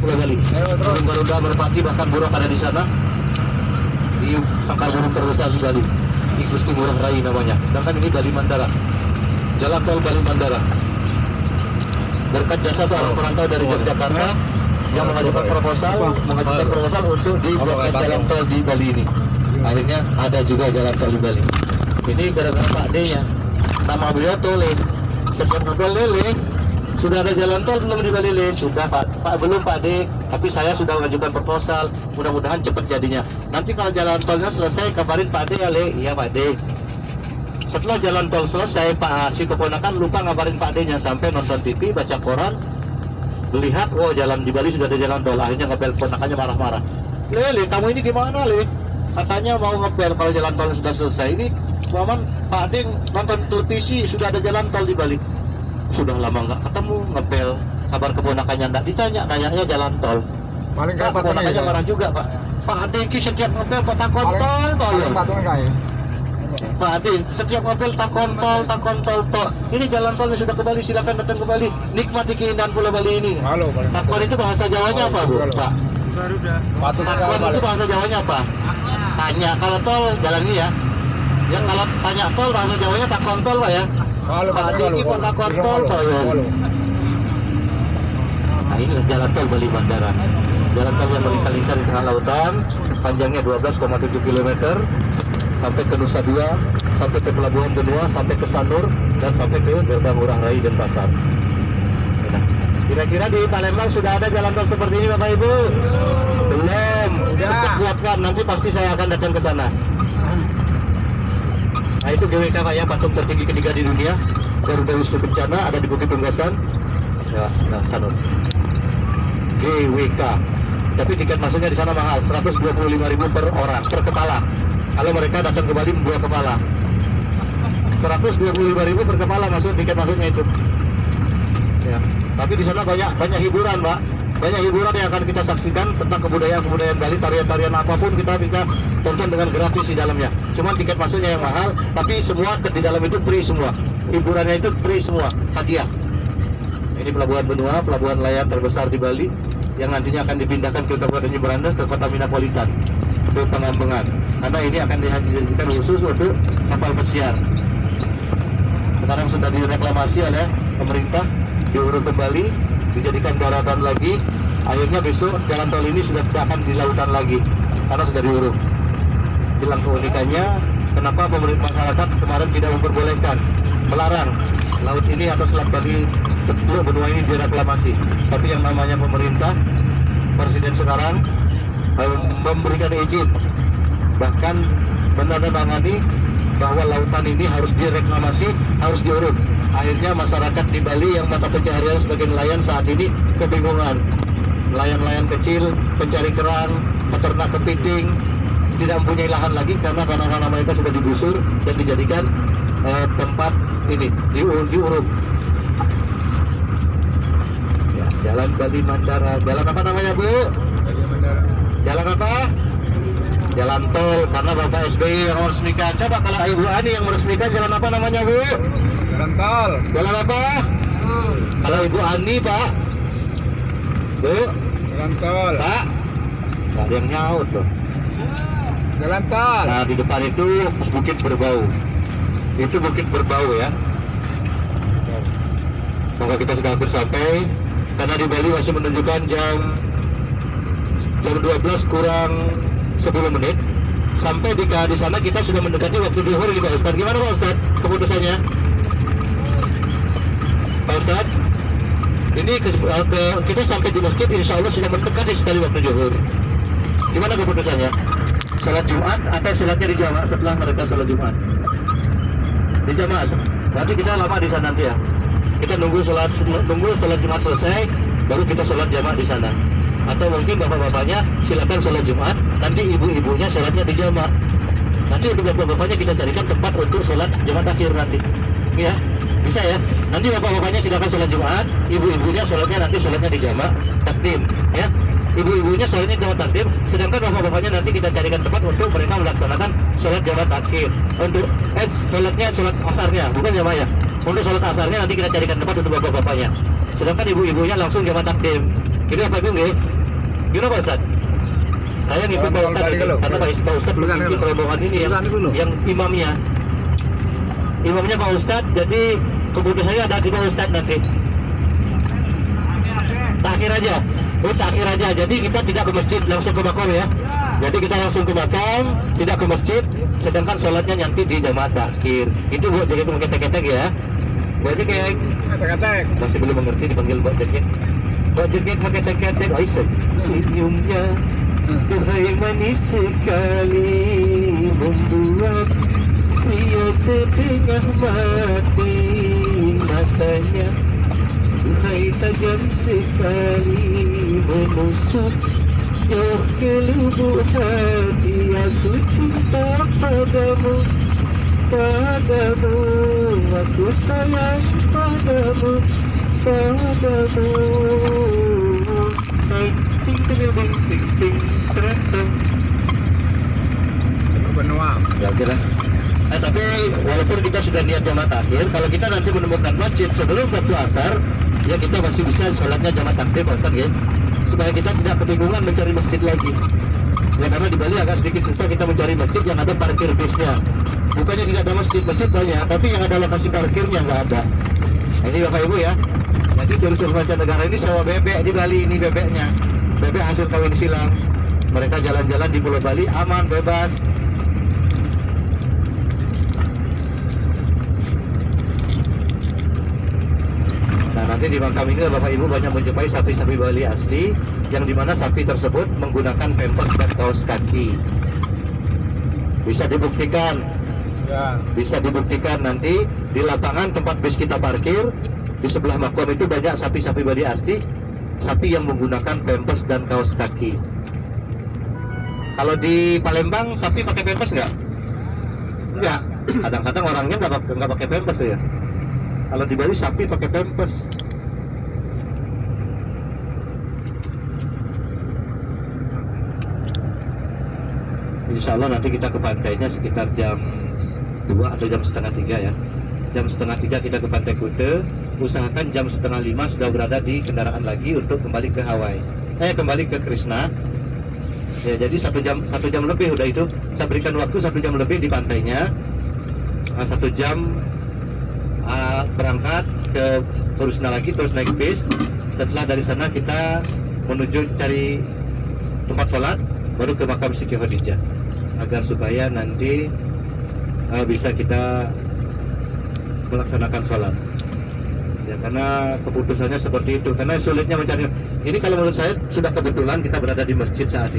Pulau Bali. Burung garuda merpati bahkan burung ada di sana. Di sangkar burung terbesar di Bali. Igusti Ngurah Rai namanya. Sedangkan ini Bali Mandara. Jalan tol Bali Mandara. Berkat jasa seorang perantau dari Yogyakarta yang mengajukan proposal untuk dibuatkan jalan tol di Bali ini. Akhirnya ada juga jalan tol di Bali. Ini gara-gara Pak D-nya. Nama beliau Tole. Setiap mobil lele, sudah ada jalan tol belum di Bali Le? Sudah Pak, belum Pak D. Tapi saya sudah mengajukan proposal. Mudah-mudahan cepat jadinya. Nanti kalau jalan tolnya selesai kabarin Pak D ya Le. Iya Pak D. Setelah jalan tol selesai, Pak si keponakan lupa ngabarin Pak D-nya sampai nonton TV, baca koran, lihat, oh jalan di Bali sudah ada jalan tol. Akhirnya ngepel ponakannya marah-marah. Le, kamu ini gimana Le? Katanya mau ngepel kalau jalan tol sudah selesai. Ini Maman, Pak D nonton televisi sudah ada jalan tol di Bali. Sudah lama nggak ketemu ngepel. Kabar keponakannya nggak ditanya, nanyanya jalan tol. Paling Pak, keponakannya marah juga Pak. Pak D ki setiap ngepel kok tak kontol tolong. Pak Adi, setiap mobil tak kontol tok. Ini jalan tolnya sudah ke Bali, silakan datang ke Bali. Nikmati keindahan Pulau Bali ini. Halo, Takon itu bahasa Jawanya apa, Bu? Pak. Takon itu bahasa Jawanya apa? Tanya. Kalau tol jalan ini ya. Ya kalau tanya tol bahasa Jawanya tak kontol Pak ya. Pak Adi ini kok tak kontol tolong. Nah ini jalan tol Bali Mandara. Jalan tol yang melingkar-lingkar di tengah lautan, panjangnya 12,7 km. Sampai ke Nusa Dua, sampai ke Pelabuhan Benua, sampai ke Sanur, dan sampai ke Gerbang Ngurah Rai dan Pasar. Nah, kira-kira di Palembang sudah ada jalan tol seperti ini Bapak Ibu? Belum. Cepat buatkan, nanti pasti saya akan datang ke sana. Nah itu GWK Pak ya, patung tertinggi ketiga di dunia. Garuda Wisnu Kencana ada di Bukit Tunggasan. Ya, nah Sanur. GWK. Tapi tiket masuknya di sana mahal, 125.000 per orang, per kepala. Kalau mereka datang ke Bali membawa kepala, 125.000 per kepala masuk tiket masuknya itu. Ya. Tapi di sana banyak hiburan, Pak. Banyak hiburan yang akan kita saksikan tentang kebudayaan Bali, tarian-tarian apapun kita tonton dengan gratis di dalamnya. Cuman tiket masuknya yang mahal, tapi semua di dalam itu free semua. Hiburannya itu free semua, hadiah. Ini Pelabuhan Benua, pelabuhan layar terbesar di Bali yang nantinya akan dipindahkan ke Kabupaten Jemberana ke Kota Minapolitan, ke Pengambangan. Karena ini akan dijadikan khusus untuk kapal pesiar. Sekarang sudah direklamasi oleh pemerintah, diuruk kembali, dijadikan daratan lagi. Akhirnya besok jalan tol ini sudah tidak akan di lautan lagi, karena sudah diuruk. Hilang keunikannya, kenapa pemerintah masyarakat kemarin tidak memperbolehkan, melarang laut ini atau Selat Bali Teluk Benua ini direklamasi. Tapi yang namanya pemerintah, Presiden sekarang memberikan izin, bahkan menandatangani bahwa lautan ini harus direklamasi, harus diuruk. Akhirnya masyarakat di Bali yang mata pencaharian sebagai nelayan saat ini kebingungan. Nelayan-nelayan kecil, pencari kerang, peternak kepiting, tidak mempunyai lahan lagi karena tanah-tanah mereka sudah digusur dan dijadikan tempat ini diuruk. Ya, Jalan Bali Mandara. Jalan apa namanya Bu? Jalan apa? Jalan tol, karena Bapak SBY yang meresmikan. Coba kalau Ibu Ani yang meresmikan, jalan apa namanya Bu? Jalan tol. Jalan apa? Kalau Ibu Ani Pak, Bu? Jalan tol. Pak? Nggak ada yang nyaut loh. Jalan tol. Nah di depan itu Bukit Berbau. Itu Bukit Berbau ya. Maka kita sudah hampir sampai, karena di Bali masih menunjukkan jam 12 kurang 10 menit. Sampai di sana kita sudah mendekati waktu duhur ini Pak Ustadz. Gimana Pak Ustadz keputusannya? Pak Ustadz, ini kita sampai di masjid insya Allah sudah mendekati sekali waktu duhur. Gimana keputusannya? Salat Jumat atau salatnya di jamaah setelah mereka salat Jumat? Di jamaah. Berarti kita lama di sana nanti ya. Kita nunggu salat Jumat selesai, baru kita salat jamaah di sana. Atau mungkin bapak-bapaknya silakan sholat Jumat, nanti ibu-ibunya sholatnya di jamaah. Nanti untuk bapak-bapaknya kita carikan tempat untuk sholat Jumat akhir nanti. Ya, bisa ya. Nanti bapak-bapaknya silakan sholat Jumat, ibu-ibunya sholatnya nanti sholatnya di jamaah takdim. Ya, ibu-ibunya sholatnya di jamaah takdim, sedangkan bapak-bapaknya nanti kita carikan tempat untuk mereka melaksanakan sholat jamaah akhir. Untuk sholat asarnya, bukan jamaah ya. Untuk sholat asarnya nanti kita carikan tempat untuk bapak-bapaknya. Sedangkan ibu-ibunya langsung jamaah takdim. Ini apa Ibu? Gimana Pak Ustad? Saya ngikut Pak Ustad ini, karena Pak Ustad memimpin rombongan ini yang imamnya Pak Ustad, jadi kemudian saya ada di Pak Ustad nanti. Takhir aja. Oh, takhir aja. Jadi kita tidak ke masjid, langsung ke makam ya. Jadi kita langsung ke makam, tidak ke masjid, sedangkan sholatnya nanti di jamaah takhir. Itu buat jaket pakai ketek ya. Buat jaket. Ketek. Masih belum mengerti dipanggil buat jaket. Buat jaket pakai ketek. Oh, senyumnya duhai manis sekali, membuat pria setengah mati, matanya duhai tajam sekali, menusuk jauh ke lubuk hati. Aku cinta padamu, aku sayang padamu. Ting ting ting ting ting ting. Benua. Ya kira. Tapi walaupun kita sudah niat jamaah takhir, kalau kita nanti menemukan masjid sebelum waktu asar, ya kita masih bisa sholatnya jamaah takhir, Pak Ustaz ya. Supaya kita tidak kebingungan mencari masjid lagi. Ya karena di Bali agak sedikit susah kita mencari masjid yang ada parkir bisnya. Bukannya tidak ada masjid banyak, tapi yang ada lokasi parkirnya nggak ada. Nah, ini Bapak Ibu ya. Jadi turis mancanegara ini sewa bebek di Bali, ini bebeknya. Bebek hasil kawin silang. Mereka jalan-jalan di Pulau Bali aman, bebas. Nah nanti di makam ini Bapak Ibu banyak menjumpai sapi-sapi Bali asli, yang dimana sapi tersebut menggunakan pampers dan kaos kaki. Bisa dibuktikan. Ya. Bisa dibuktikan nanti di lapangan tempat bis kita parkir, di sebelah makam itu banyak sapi-sapi Bali asli, sapi yang menggunakan pampers dan kaos kaki. Kalau di Palembang sapi pakai pampers nggak? Enggak. Kadang-kadang orangnya nggak pakai pampers ya. Kalau di Bali sapi pakai pampers. Insya Allah nanti kita ke pantainya sekitar jam 2 atau jam setengah 3 ya. Jam setengah 3 kita ke Pantai Kute. Usahakan jam setengah 5 sudah berada di kendaraan lagi untuk kembali ke Hawaii. Kembali ke Krishna. Ya, jadi satu jam lebih udah itu. Saya berikan waktu 1 jam lebih di pantainya. 1 jam berangkat ke Krishna lagi, terus naik bis. Setelah dari sana kita menuju cari tempat sholat, baru ke makam Siti Khadijah, agar supaya nanti bisa kita melaksanakan sholat. Ya karena keputusannya seperti itu, karena sulitnya mencari. Ini kalau menurut saya sudah kebetulan kita berada di masjid saat ini.